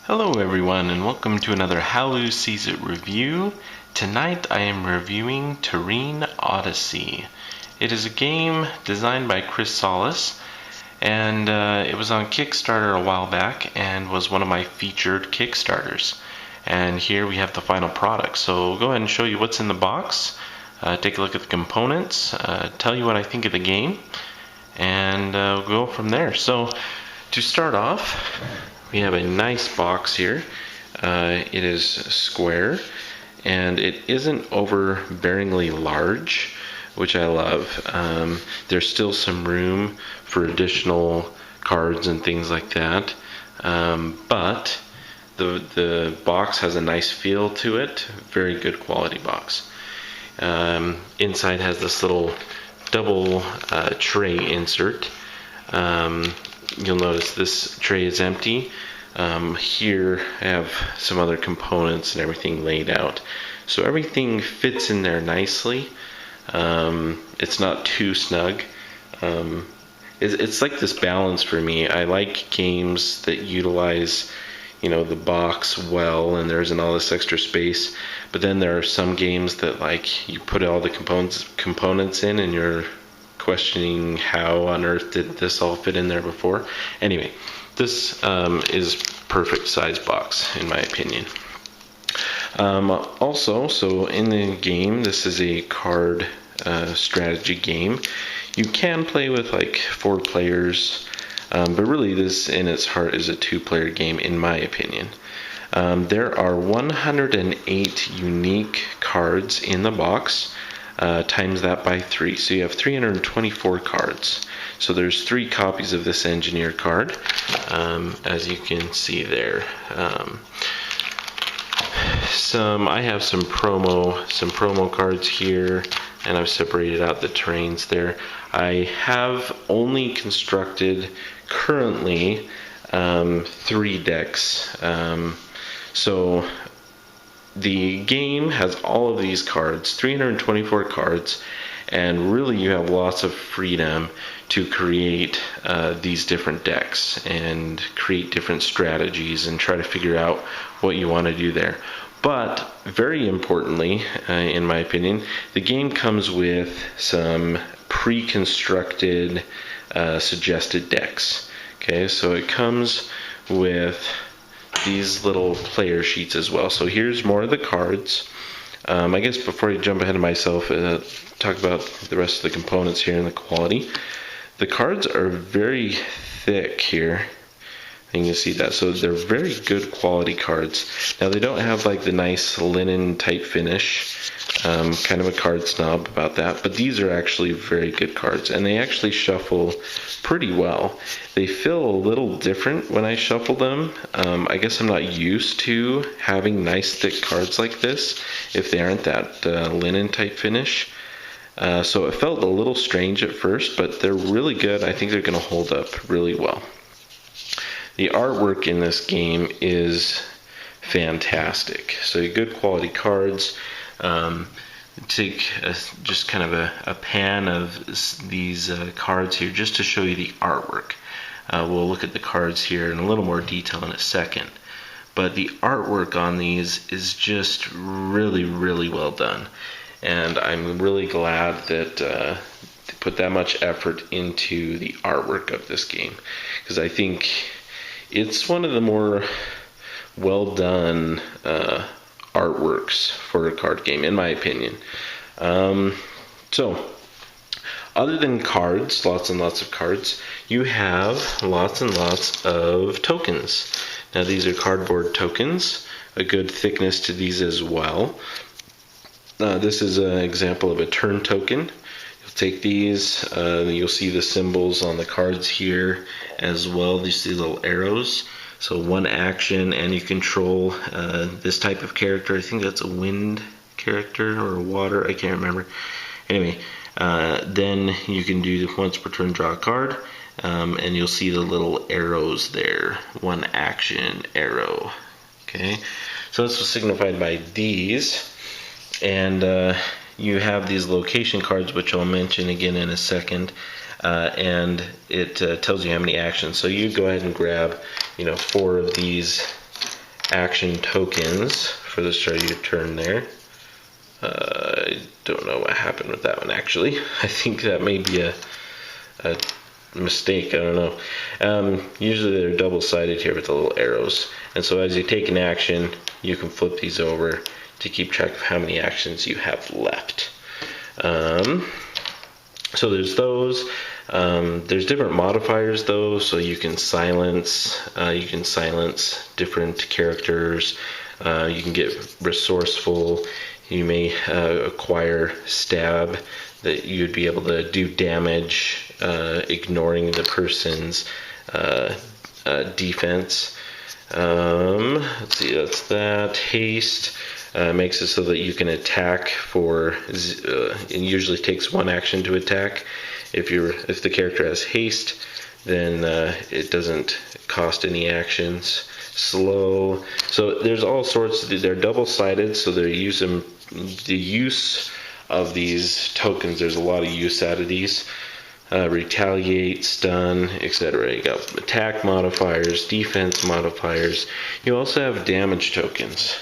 Hello everyone and welcome to another Halloo Sees It review. Tonight I am reviewing Terrene Odyssey. It is a game designed by Chris Solis and it was on Kickstarter a while back and was one of my featured Kickstarters. And here we have the final product. So we'll go ahead and show you what's in the box, take a look at the components, tell you what I think of the game, and we'll go from there. So to start off, we have a nice box here. It is square and it isn't overbearingly large, which I love. There's still some room for additional cards and things like that, but the box has a nice feel to it. Very good quality box. Inside has this little double tray insert. You'll notice this tray is empty. Here I have some other components and everything laid out. So everything fits in there nicely. It's not too snug. It's like this balance for me. I like games that utilize, the box well and there isn't all this extra space. But then there are some games that like you put all the components in and you're questioning how on earth did this all fit in there before. Anyway, this is perfect size box in my opinion. Also, so in the game, this is a card strategy game. You can play with like 4 players, but really this in its heart is a 2-player game in my opinion. There are 108 unique cards in the box. Times that by 3, so you have 324 cards. So there's 3 copies of this engineer card, as you can see there. I have some promo cards here, and I've separated out the terrains there. I have only constructed currently 3 decks. So the game has all of these cards, 324 cards, and really you have lots of freedom to create these different decks and create different strategies and try to figure out what you want to do there. But very importantly, in my opinion, the game comes with some pre-constructed suggested decks. Okay, so it comes with these little player sheets as well. So here's more of the cards. I guess before I jump ahead of myself, talk about the rest of the components here and the quality. The cards are very thick here. You can see that. So they're very good quality cards. Now they don't have like the nice linen type finish. Kind of a card snob about that, but these are actually very good cards and they actually shuffle pretty well. They feel a little different when I shuffle them. I guess I'm not used to having nice thick cards like this if they aren't that linen type finish. So it felt a little strange at first, but they're really good. I think they're going to hold up really well. The artwork in this game is fantastic. So good quality cards. Take just kind of a pan of these cards here just to show you the artwork. We'll look at the cards here in a little more detail in a second. But the artwork on these is just really, really well done. And I'm really glad that they put that much effort into the artwork of this game, because I think it's one of the more well done artworks for a card game, in my opinion. So, other than cards, lots and lots of cards, you have lots and lots of tokens. Now these are cardboard tokens, a good thickness to these as well. This is an example of a turn token. You'll take these, you'll see the symbols on the cards here as well. You see little arrows. So 1 action, and you control this type of character. I think that's a wind character or water, I can't remember. Anyway, then you can do once per turn, draw a card, and you'll see the little arrows there. 1 action, arrow. Okay, so this was signified by these. And you have these location cards, which I'll mention again in a second. And it tells you how many actions. So you go ahead and grab, 4 of these action tokens for the start of your turn there. I don't know what happened with that one actually. I think that may be a mistake, I don't know. Usually they're double-sided here with the little arrows, and so as you take an action you can flip these over to keep track of how many actions you have left. So there's those. There's different modifiers though, so you can silence different characters. You can get resourceful. You may acquire stab, that you'd be able to do damage ignoring the person's defense. Let's see, that's that. Haste makes it so that you can attack for, it usually takes one action to attack. If the character has haste, then it doesn't cost any actions. Slow. So there's all sorts. They're double-sided, so they're using the use of these tokens. There's a lot of use out of these. Retaliate, stun, etc. You got attack modifiers, defense modifiers. You also have damage tokens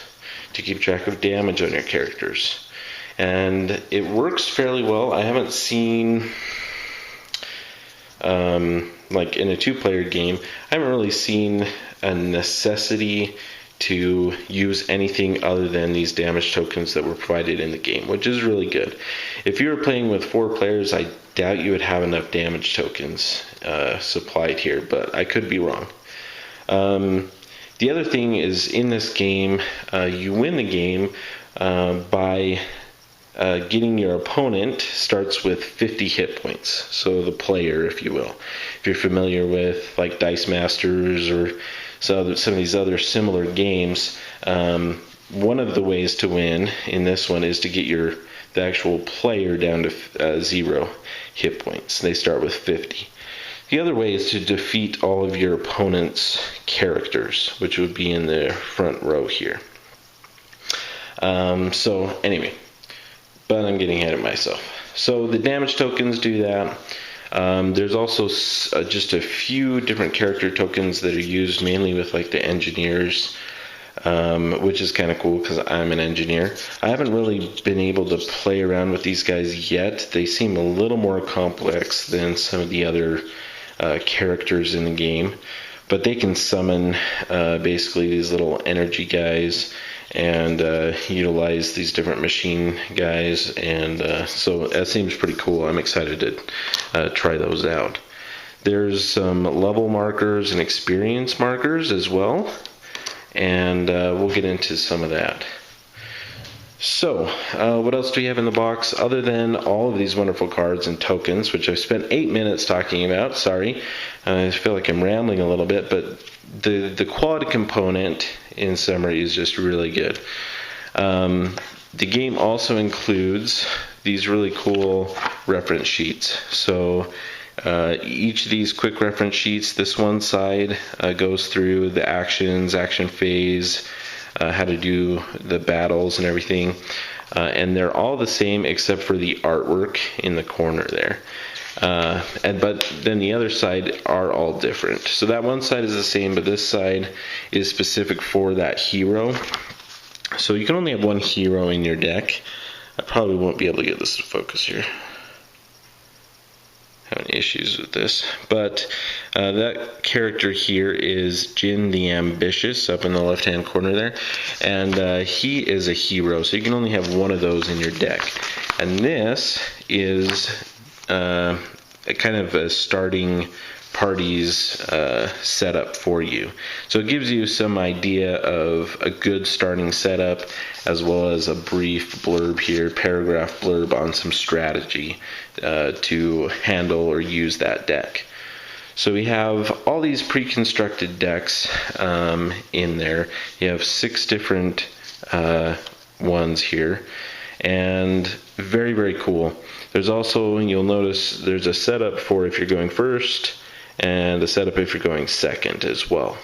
to keep track of damage on your characters, and it works fairly well. I haven't seen, like in a two-player game, I haven't really seen a necessity to use anything other than these damage tokens that were provided in the game, which is really good. If you were playing with 4 players, I doubt you would have enough damage tokens supplied here, but I could be wrong. The other thing is, in this game, you win the game by getting your opponent starts with 50 hit points. So the player, if you will. If you're familiar with like Dice Masters or some of these other similar games, one of the ways to win in this one is to get the actual player down to 0 hit points. They start with 50. The other way is to defeat all of your opponent's characters, which would be in the front row here. So anyway, but I'm getting ahead of myself. So the damage tokens do that. There's also just a few different character tokens that are used mainly with like the engineers, which is kind of cool because I'm an engineer. I haven't really been able to play around with these guys yet. They seem a little more complex than some of the other characters in the game, but they can summon basically these little energy guys and utilize these different machine guys, and so that seems pretty cool. I'm excited to try those out. There's some level markers and experience markers as well, and we'll get into some of that. So, what else do we have in the box other than all of these wonderful cards and tokens, which I've spent 8 minutes talking about? Sorry, I feel like I'm rambling a little bit, but the quality component, in summary, is just really good. The game also includes these really cool reference sheets. So, each of these quick reference sheets, this one side goes through the actions, action phase, how to do the battles and everything, and they're all the same except for the artwork in the corner there. But then the other side are all different. So that one side is the same, but this side is specific for that hero. So you can only have one hero in your deck. I probably won't be able to get this to focus here. Having issues with this, but that character here is Jin the Ambitious up in the left hand corner there, and he is a hero, so you can only have one of those in your deck. And this is a kind of a starting party's setup for you. So it gives you some idea of a good starting setup, as well as a brief blurb here, paragraph blurb on some strategy to handle or use that deck. So we have all these pre-constructed decks in there. You have 6 different ones here, and very, very cool. There's also, you'll notice, there's a setup for if you're going first, and a setup if you're going second as well,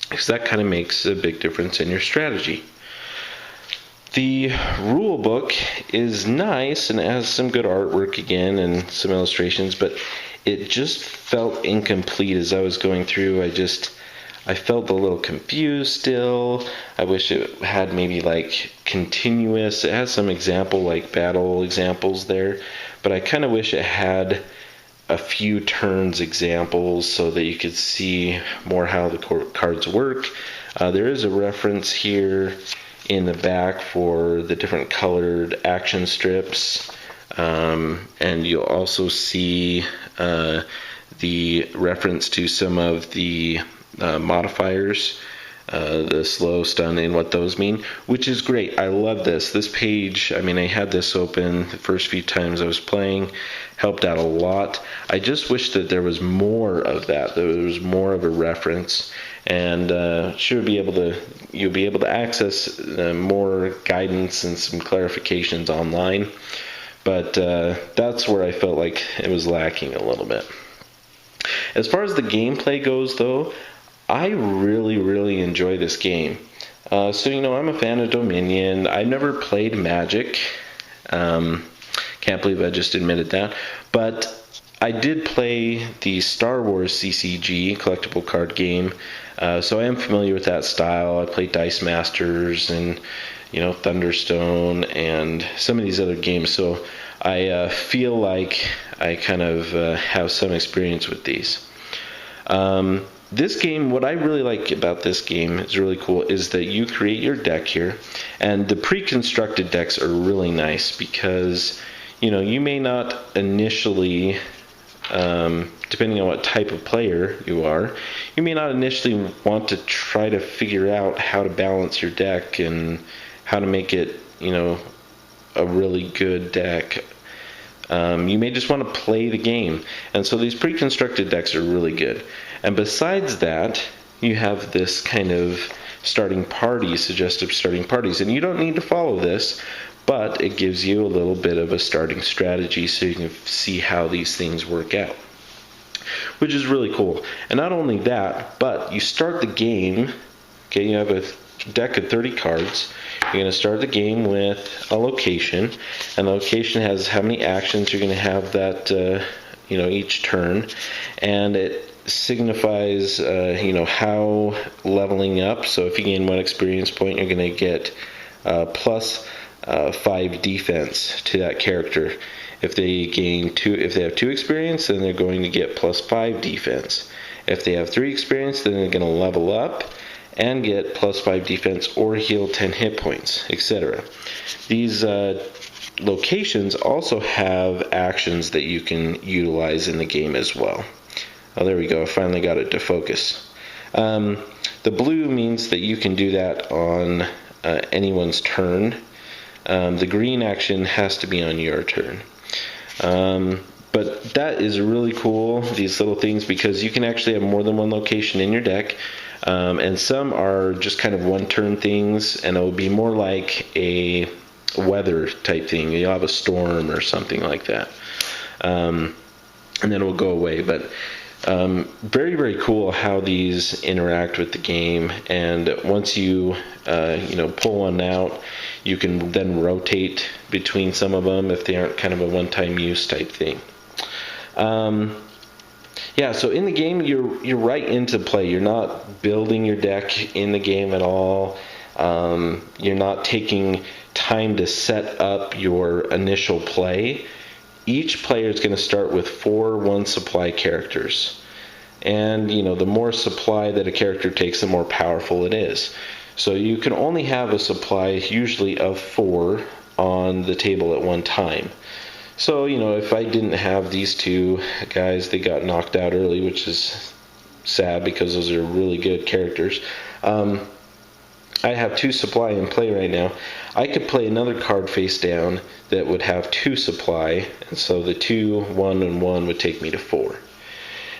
because that kind of makes a big difference in your strategy. The rule book is nice and it has some good artwork again and some illustrations, but it just felt incomplete as I was going through. I felt a little confused still. I wish it had maybe like continuous. It has some example like battle examples there, but I kind of wish it had a few turns examples so that you could see more how the cards work. There is a reference here in the back for the different colored action strips, and you'll also see the reference to some of the modifiers, the slow, stun, and what those mean, which is great. I love this. This page, I mean, I had this open the first few times I was playing, helped out a lot. I just wish that there was more of that. There was more of a reference, and you'll be able to access more guidance and some clarifications online. But that's where I felt like it was lacking a little bit. As far as the gameplay goes, though, I really, really enjoy this game. So, I'm a fan of Dominion. I never played Magic. Can't believe I just admitted that. But I did play the Star Wars CCG, collectible card game. So I am familiar with that style. I played Dice Masters and, Thunderstone and some of these other games. So I feel like I kind of have some experience with these. This game, what I really like about this game is really cool, is that you create your deck here, and the pre-constructed decks are really nice because, you may not initially, depending on what type of player you are, you may not initially want to try to figure out how to balance your deck and how to make it, a really good deck. You may just want to play the game, and so these pre-constructed decks are really good. And besides that, you have this kind of suggestive starting parties, and you don't need to follow this, but it gives you a little bit of a starting strategy so you can see how these things work out, which is really cool. And not only that, but you start the game, okay, you have a deck of 30 cards. You're going to start the game with a location, and the location has how many actions you're going to have that, each turn, and it signifies, how leveling up. So if you gain 1 experience point, you're going to get plus 5 defense to that character. If they have 2 experience, then they're going to get plus 5 defense. If they have 3 experience, then they're going to level up and get plus 5 defense or heal 10 hit points, etc. These locations also have actions that you can utilize in the game as well. Oh, there we go. I finally got it to focus. The blue means that you can do that on anyone's turn. The green action has to be on your turn. But that is really cool, these little things, because you can actually have more than one location in your deck. And some are just kind of one-turn things, and it will be more like a weather type thing. You'll have a storm or something like that. And then it will go away. But very, very cool how these interact with the game. And once you, pull one out, you can then rotate between some of them if they aren't kind of a one-time use type thing. So in the game, you're right into play. You're not building your deck in the game at all. You're not taking time to set up your initial play. Each player is going to start with 4 1-supply characters. And, the more supply that a character takes, the more powerful it is. So you can only have a supply usually of 4 on the table at one time. So, if I didn't have these 2 guys, they got knocked out early, which is sad because those are really good characters. I have 2 supply in play right now. I could play another card face down that would have 2 supply, and so the 2, 1, and 1 would take me to 4.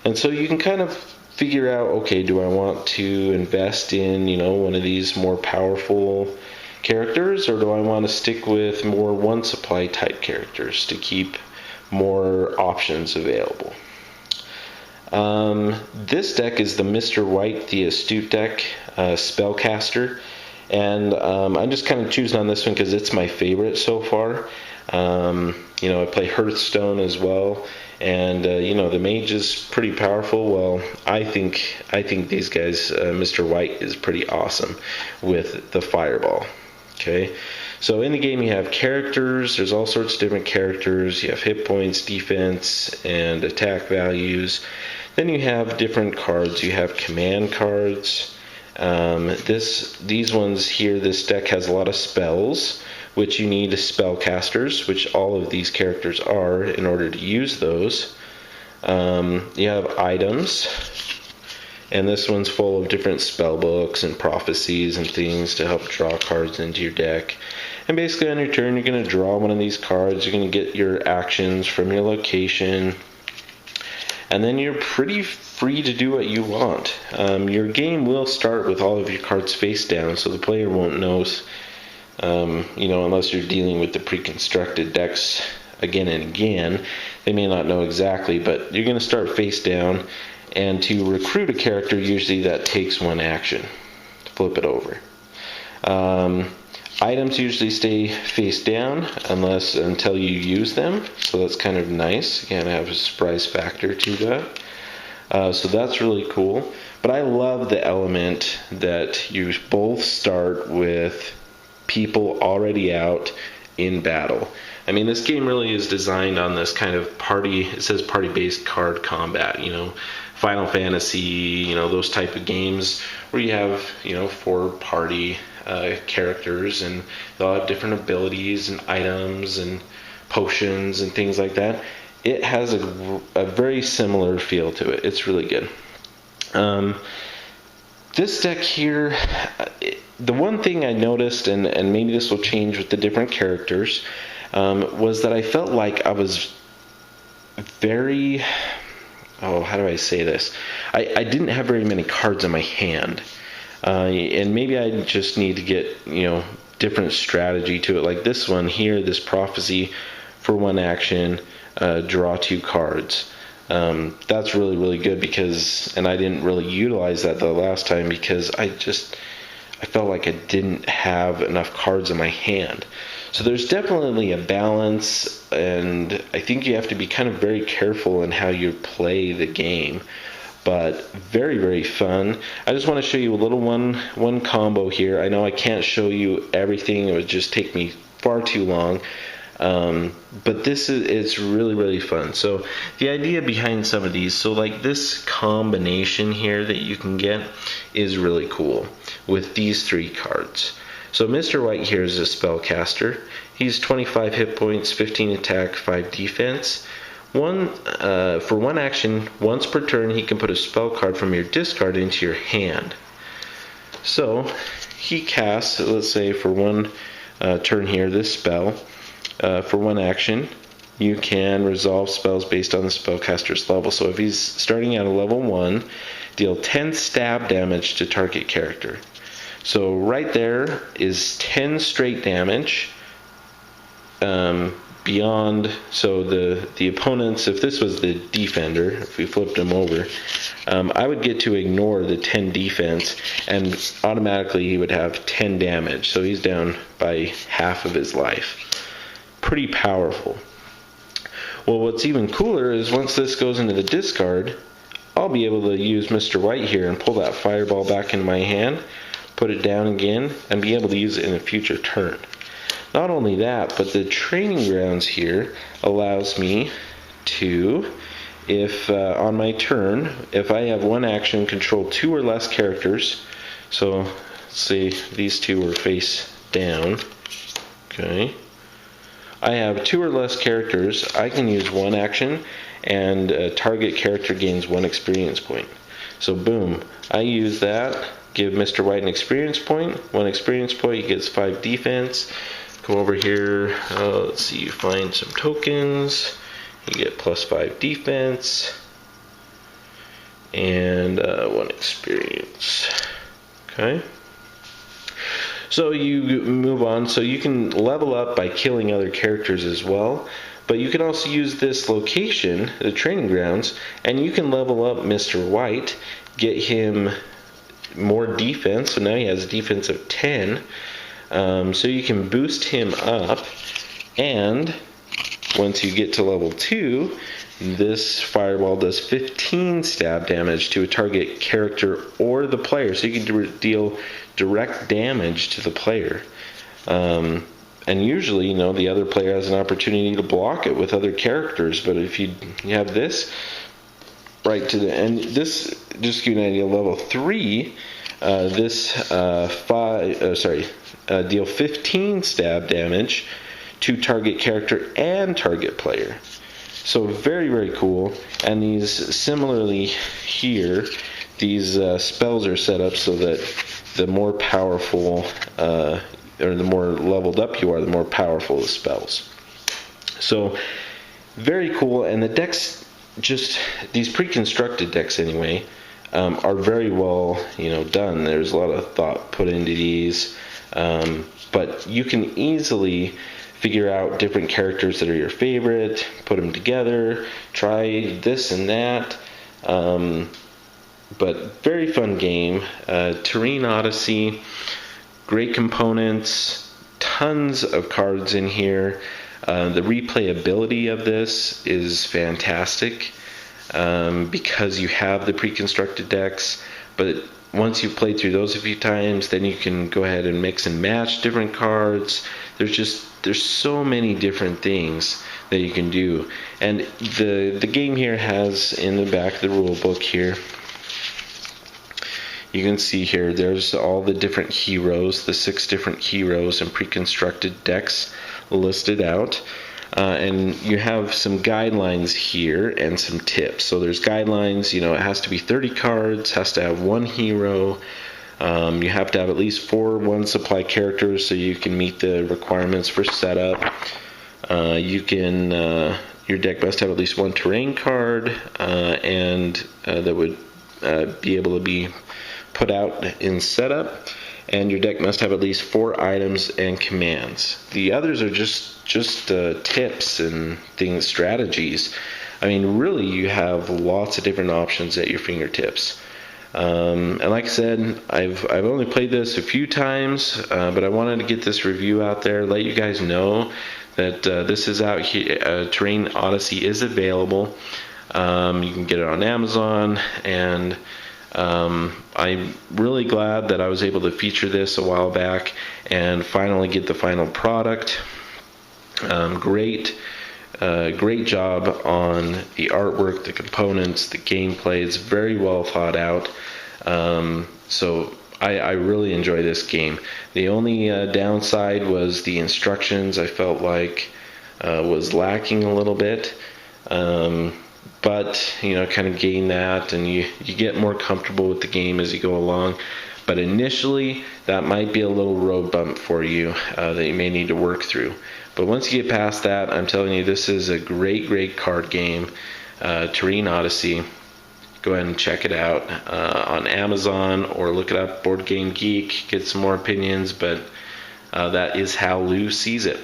And so you can kind of figure out, okay, do I want to invest in, one of these more powerful characters, or do I want to stick with more 1-supply type characters to keep more options available? This deck is the Mr. White, the Astute deck, Spellcaster, and I'm just kind of choosing on this one because it's my favorite so far. You know, I play Hearthstone as well, and you know, the mage is pretty powerful. Well, I think these guys, Mr. White is pretty awesome with the fireball. Okay, so in the game you have characters. There's all sorts of different characters. You have hit points, defense, and attack values. Then you have different cards. You have command cards. These ones here, this deck has a lot of spells, which you need spellcasters, which all of these characters are in order to use those. You have items, and this one's full of different spell books and prophecies and things to help draw cards into your deck. And basically on your turn, you're going to draw one of these cards. You're going to get your actions from your location, and then you're pretty free to do what you want. Your game will start with all of your cards face down, so the player won't know, you know, unless you're dealing with the pre-constructed decks again and again. They may not know exactly, but you're going to start face down, and to recruit a character, usually that takes one action. Flip it over. Items usually stay face down until you use them, so that's kind of nice. Again, I have a surprise factor to that. So that's really cool. But I love the element that you both start with people already out in battle. I mean, this game really is designed on this kind of it says party-based card combat, you know, Final Fantasy, you know, those type of games where you have, you know, 4 party characters, and they'll have different abilities and items and potions and things like that. It has a very similar feel to it. It's really good. This deck here, the one thing I noticed, and maybe this will change with the different characters, was that I felt like I was very, how do I say this? I didn't have very many cards in my hand. And maybe I just need to get, you know, different strategy to it. Like this one here, this prophecy, for one action, draw 2 cards. That's really, really good and I didn't really utilize that the last time because I felt like I didn't have enough cards in my hand. So there's definitely a balance, and I think you have to be kind of very careful in how you play the game. But very, very fun. I just want to show you a little one combo here. I know I can't show you everything. It would just take me far too long. But it's really, really fun. So the idea behind some of these, so like this combination here that you can get is really cool with these 3 cards. So Mr. White here is a spellcaster. He's 25 hit points, 15 attack, 5 defense. For one action, once per turn, he can put a spell card from your discard into your hand. So he casts, let's say for one turn here, this spell. For one action, you can resolve spells based on the spellcaster's level. So if he's starting at a level 1, deal 10 stab damage to target character. So right there is 10 straight damage. Beyond, so the opponents, if this was the defender, if we flipped him over, I would get to ignore the 10 defense, and automatically he would have 10 damage. So he's down by half of his life. Pretty powerful. Well, what's even cooler is once this goes into the discard, I'll be able to use Mr. White here and pull that fireball back in my hand, put it down again, and be able to use it in a future turn. Not only that, but the training grounds here allows me to, if on my turn, if I have one action, control 2 or less characters. So let's say these 2 are face down. Okay. I have 2 or less characters. I can use one action, and a target character gains 1 experience point. So boom, I use that, give Mr. White an experience point. 1 experience point, he gets 5 defense. Go over here, let's see, you find some tokens, you get plus 5 defense, and 1 experience. Okay. So you move on, so you can level up by killing other characters as well, but you can also use this location, the training grounds, and you can level up Mr. White, get him more defense, so now he has a defense of 10. So you can boost him up, And once you get to level 2, this fireball does 15 stab damage to a target character or the player. So you can deal direct damage to the player. And usually, the other player has an opportunity to block it with other characters. But if you have this right to the end, this, just to give you an idea, level 3, deal 15 stab damage to target character and target player. So very, very cool. And these, similarly here, these spells are set up so that the more powerful, or the more leveled up you are, the more powerful the spells. So very cool. And the decks, just these pre-constructed decks anyway, are very well, done. There's a lot of thought put into these, but you can easily figure out different characters that are your favorite, put them together, try this and that. But very fun game. Terrene Odyssey, great components, tons of cards in here. The replayability of this is fantastic because you have the pre-constructed decks, but once you've played through those a few times, then you can go ahead and mix and match different cards. There's so many different things that you can do. And the game here has, in the back of the rule book here, you can see here there's all the different heroes, the 6 different heroes and pre-constructed decks listed out. And you have some guidelines here and some tips. So there's guidelines, it has to be 30 cards, has to have 1 hero. You have to have at least 4 1-supply characters so you can meet the requirements for setup. Your deck must have at least 1 terrain card, and that would be able to be put out in setup. And your deck must have at least 4 items and commands. The others are just tips and things, strategies. I mean, really, you have lots of different options at your fingertips. And like I said, I've only played this a few times, but I wanted to get this review out there, let you guys know that this is out here. Terrene Odyssey is available. You can get it on Amazon, and I'm really glad that I was able to feature this a while back and finally get the final product. Great job on the artwork, the components, the gameplay. It's very well thought out. So I really enjoy this game. The only downside was the instructions. I felt like was lacking a little bit. But kind of gain that, and you get more comfortable with the game as you go along. But initially, that might be a little road bump for you that you may need to work through. But once you get past that, I'm telling you, this is a great card game. Terrene Odyssey. Go ahead and check it out on Amazon, or look it up, Board Game Geek, get some more opinions. But that is how Lou sees it.